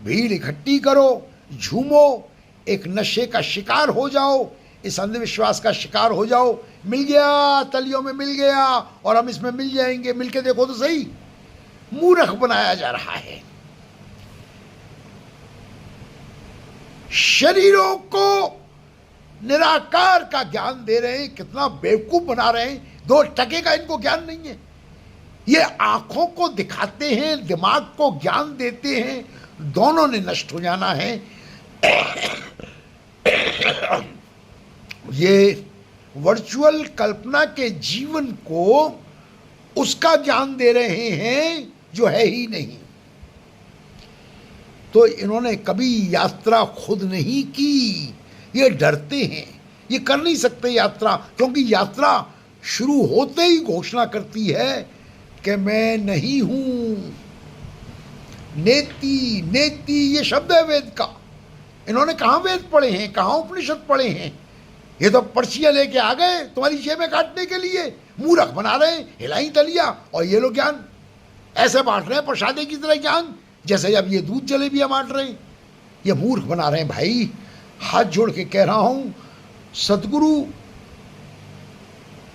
भीड़ इकट्ठी करो, झूमो, एक नशे का शिकार हो जाओ, इस अंधविश्वास का शिकार हो जाओ, मिल गया, तलियों में मिल गया और हम इसमें मिल जाएंगे, मिल के देखो तो सही। मूर्ख बनाया जा रहा है। शरीरों को निराकार का ज्ञान दे रहे हैं, कितना बेवकूफ बना रहे हैं। 2 टके का इनको ज्ञान नहीं है। ये आंखों को दिखाते हैं, दिमाग को ज्ञान देते हैं, दोनों ने नष्ट हो जाना है। ये वर्चुअल कल्पना के जीवन को उसका ज्ञान दे रहे हैं जो है ही नहीं। तो इन्होंने कभी यात्रा खुद नहीं की, ये डरते हैं, ये कर नहीं सकते यात्रा, क्योंकि यात्रा शुरू होते ही घोषणा करती है कि मैं नहीं हूं। नेति नेति ये शब्द है वेद का। इन्होंने कहाँ वेद पढ़े हैं, कहाँ उपनिषद पढ़े हैं? ये तो पर्चियां लेके आ गए तुम्हारी जेबें काटने के लिए, मूर्ख बना रहे हैं, हिलाई तलिया, और ये लोग ज्ञान ऐसे बांट रहे हैं प्रसादे की तरह ज्ञान, जैसे अब ये दूध जलेबियां बांट रहे हैं। ये मूर्ख बना रहे हैं भाई। हाथ जोड़ के कह रहा हूं, सदगुरु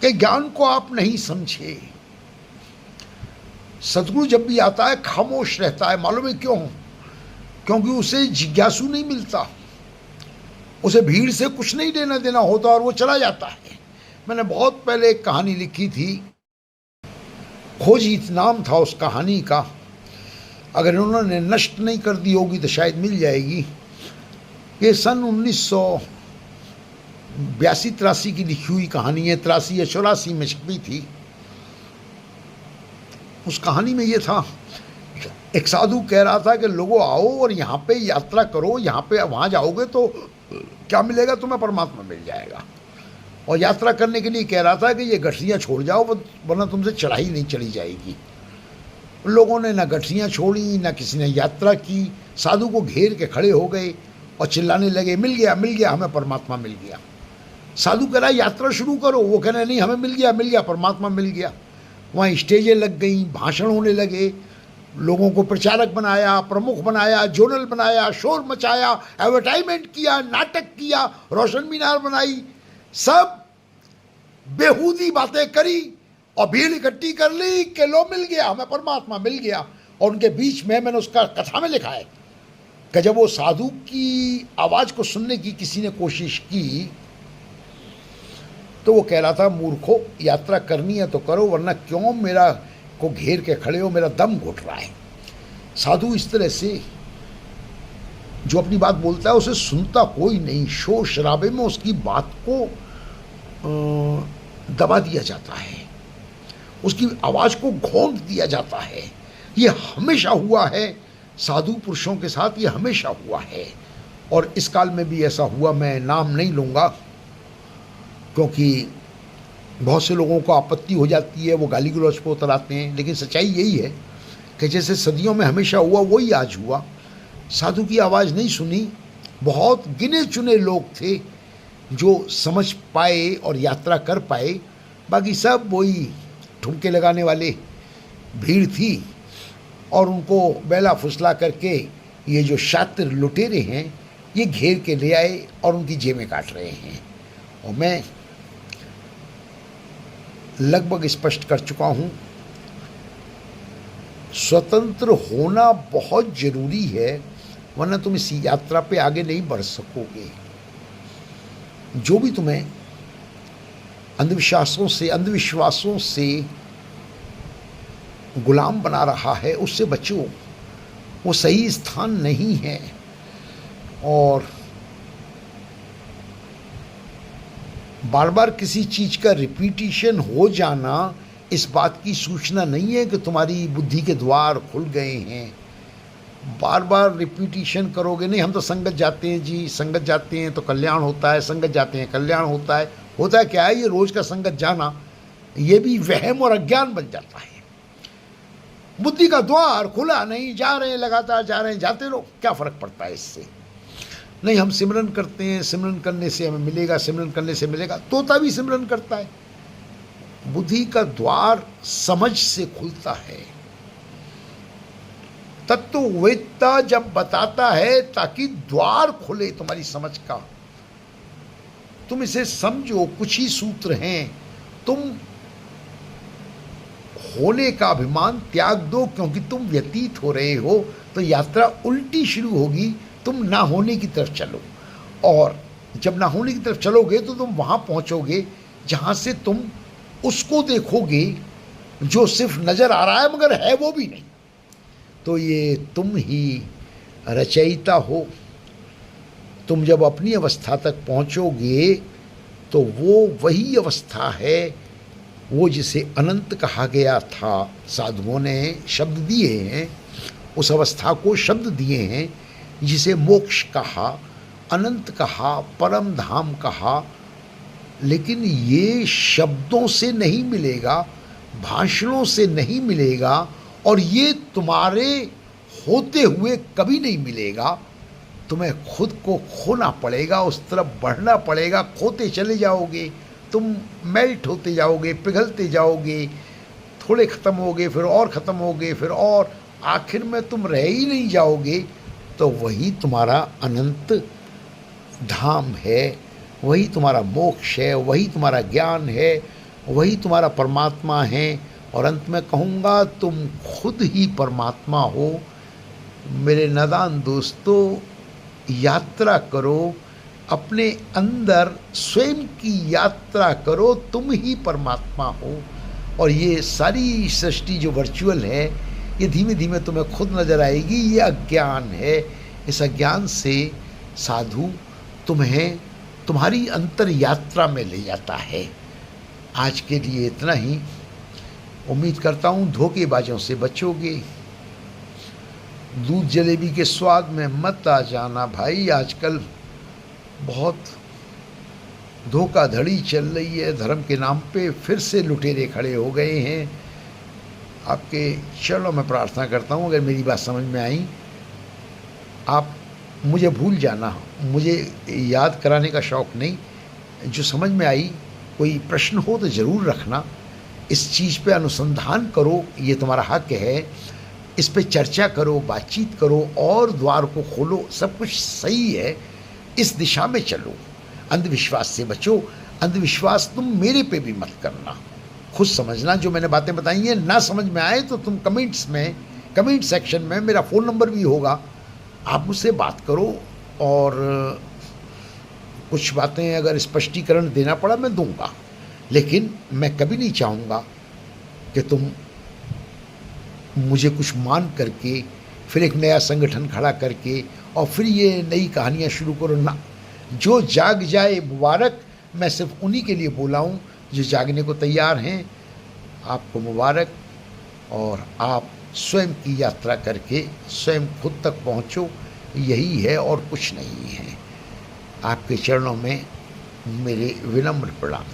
के ज्ञान को आप नहीं समझे। सदगुरु जब भी आता है खामोश रहता है, मालूम है क्यों? क्योंकि उसे जिज्ञासु नहीं मिलता, उसे भीड़ से कुछ नहीं लेना देना होता और वो चला जाता है। मैंने बहुत पहले एक कहानी लिखी थी, खोजीत नाम था उस कहानी का, अगर इन्होंने नष्ट नहीं कर दी होगी तो शायद मिल जाएगी। ये सन 1982-83 की लिखी हुई कहानी है, 83 या 84 में छपी थी। उस कहानी में ये था, एक साधु कह रहा था कि लोगों आओ और यहाँ पे यात्रा करो, यहाँ पे वहाँ जाओगे तो क्या मिलेगा तुम्हें? परमात्मा मिल जाएगा। और यात्रा करने के लिए कह रहा था कि ये गठरियाँ छोड़ जाओ, वरना तुमसे चढ़ाई नहीं चली जाएगी। लोगों ने ना गठरियाँ छोड़ी, ना किसी ने यात्रा की। साधु को घेर के खड़े हो गए और चिल्लाने लगे, मिल गया हमें परमात्मा मिल गया। साधु कह रहा यात्रा शुरू करो, वो कह रहे नहीं हमें मिल गया परमात्मा मिल गया। वहाँ स्टेजें लग गई, भाषण होने लगे, लोगों को प्रचारक बनाया, प्रमुख बनाया, जोनल बनाया, शोर मचाया, एडवर्टाइजमेंट किया, नाटक किया, रोशन मीनार बनाई, सब बेहूदी बातें करी और भीड़ इकट्ठी कर ली कि लो मिल गया हमें परमात्मा मिल गया। और उनके बीच में मैंने उसका कथा में लिखा है कि जब वो साधु की आवाज़ को सुनने की किसी ने कोशिश की तो वो कह रहा था, मूर्खों यात्रा करनी है तो करो, वरना क्यों मेरा को घेर के खड़े हो, मेरा दम घुट रहा है। साधु इस तरह से जो अपनी बात बोलता है उसे सुनता कोई नहीं, शोर शराबे में उसकी बात को दबा दिया जाता है, उसकी आवाज़ को घोंट दिया जाता है। ये हमेशा हुआ है साधु पुरुषों के साथ, ये हमेशा हुआ है और इस काल में भी ऐसा हुआ। मैं नाम नहीं लूँगा क्योंकि बहुत से लोगों को आपत्ति हो जाती है, वो गाली गलौज पर उतर आते हैं, लेकिन सच्चाई यही है कि जैसे सदियों में हमेशा हुआ वही आज हुआ। साधु की आवाज़ नहीं सुनी, बहुत गिने चुने लोग थे जो समझ पाए और यात्रा कर पाए, बाकी सब वही ठुमके लगाने वाले भीड़ थी और उनको बेला फुसला करके ये जो शातिर लुटेरे हैं ये घेर के ले आए और उनकी जेबें काट रहे हैं। और मैं लगभग स्पष्ट कर चुका हूँ, स्वतंत्र होना बहुत ज़रूरी है, वरना तुम इस यात्रा पे आगे नहीं बढ़ सकोगे। जो भी तुम्हें अंधविश्वासों से गुलाम बना रहा है उससे बचो, वो सही स्थान नहीं है। और बार बार किसी चीज़ का रिपीटिशन हो जाना इस बात की सूचना नहीं है कि तुम्हारी बुद्धि के द्वार खुल गए हैं। बार बार रिपीटिशन करोगे, नहीं हम तो संगत जाते हैं जी, संगत जाते हैं तो कल्याण होता है, संगत जाते हैं कल्याण होता है। होता है क्या है, ये रोज़ का संगत जाना ये भी वहम और अज्ञान बन जाता है। बुद्धि का द्वार खुला नहीं, जा रहे हैं लगातार जा रहे हैं, जाते रहो, क्या फ़र्क पड़ता है इससे। नहीं हम सिमरन करते हैं, सिमरन करने से हमें मिलेगा, सिमरन करने से मिलेगा। तोता भी सिमरन करता है। बुद्धि का द्वार समझ से खुलता है। तत्ववेत्ता जब बताता है ताकि द्वार खुले तुम्हारी समझ का, तुम इसे समझो। कुछ ही सूत्र हैं, तुम होने का अभिमान त्याग दो, क्योंकि तुम व्यतीत हो रहे हो तो यात्रा उल्टी शुरू होगी। तुम ना होने की तरफ चलो, और जब ना होने की तरफ चलोगे तो तुम वहाँ पहुँचोगे जहाँ से तुम उसको देखोगे जो सिर्फ नज़र आ रहा है मगर है वो भी नहीं। तो ये तुम ही रचयिता हो। तुम जब अपनी अवस्था तक पहुँचोगे तो वो वही अवस्था है, वो जिसे अनंत कहा गया था। साधुओं ने शब्द दिए हैं, उस अवस्था को शब्द दिए हैं जिसे मोक्ष कहा, अनंत कहा, परम धाम कहा, लेकिन ये शब्दों से नहीं मिलेगा, भाषणों से नहीं मिलेगा, और ये तुम्हारे होते हुए कभी नहीं मिलेगा। तुम्हें खुद को खोना पड़ेगा, उस तरफ बढ़ना पड़ेगा। खोते चले जाओगे, तुम मेल्ट होते जाओगे, पिघलते जाओगे, थोड़े ख़त्म होगे, फिर और ख़त्म होगे, फिर और, आखिर में तुम रह ही नहीं जाओगे। तो वही तुम्हारा अनंत धाम है, वही तुम्हारा मोक्ष है, वही तुम्हारा ज्ञान है, वही तुम्हारा परमात्मा है। और अंत में कहूँगा, तुम खुद ही परमात्मा हो। मेरे नादान दोस्तों, यात्रा करो, अपने अंदर स्वयं की यात्रा करो, तुम ही परमात्मा हो। और ये सारी सृष्टि जो वर्चुअल है, ये धीमे धीमे तुम्हें खुद नज़र आएगी। ये अज्ञान है। इस अज्ञान से साधु तुम्हें तुम्हारी अंतर यात्रा में ले जाता है। आज के लिए इतना ही। उम्मीद करता हूँ धोखेबाजों से बचोगे। दूध जलेबी के स्वाद में मत आ जाना भाई। आजकल बहुत धोखाधड़ी चल रही है, धर्म के नाम पे फिर से लुटेरे खड़े हो गए हैं। आपके चरणों में प्रार्थना करता हूँ, अगर मेरी बात समझ में आई, आप मुझे भूल जाना, मुझे याद कराने का शौक़ नहीं। जो समझ में आई, कोई प्रश्न हो तो ज़रूर रखना। इस चीज़ पे अनुसंधान करो, ये तुम्हारा हक है। इस पे चर्चा करो, बातचीत करो और द्वार को खोलो। सब कुछ सही है, इस दिशा में चलो। अंधविश्वास से बचो। अंधविश्वास तुम मेरे पे भी मत करना। खुद समझना जो मैंने बातें बताई हैं। ना समझ में आए तो तुम कमेंट सेक्शन में मेरा फ़ोन नंबर भी होगा, आप मुझसे बात करो। और कुछ बातें अगर स्पष्टीकरण देना पड़ा मैं दूंगा, लेकिन मैं कभी नहीं चाहूँगा कि तुम मुझे कुछ मान करके फिर एक नया संगठन खड़ा करके और फिर ये नई कहानियाँ शुरू करो ना। जो जाग जाए मुबारक। मैं सिर्फ उन्हीं के लिए बोला हूँ जो जागने को तैयार हैं। आपको मुबारक। और आप स्वयं की यात्रा करके स्वयं खुद तक पहुँचो, यही है और कुछ नहीं है। आपके चरणों में मेरे विनम्र प्रणाम।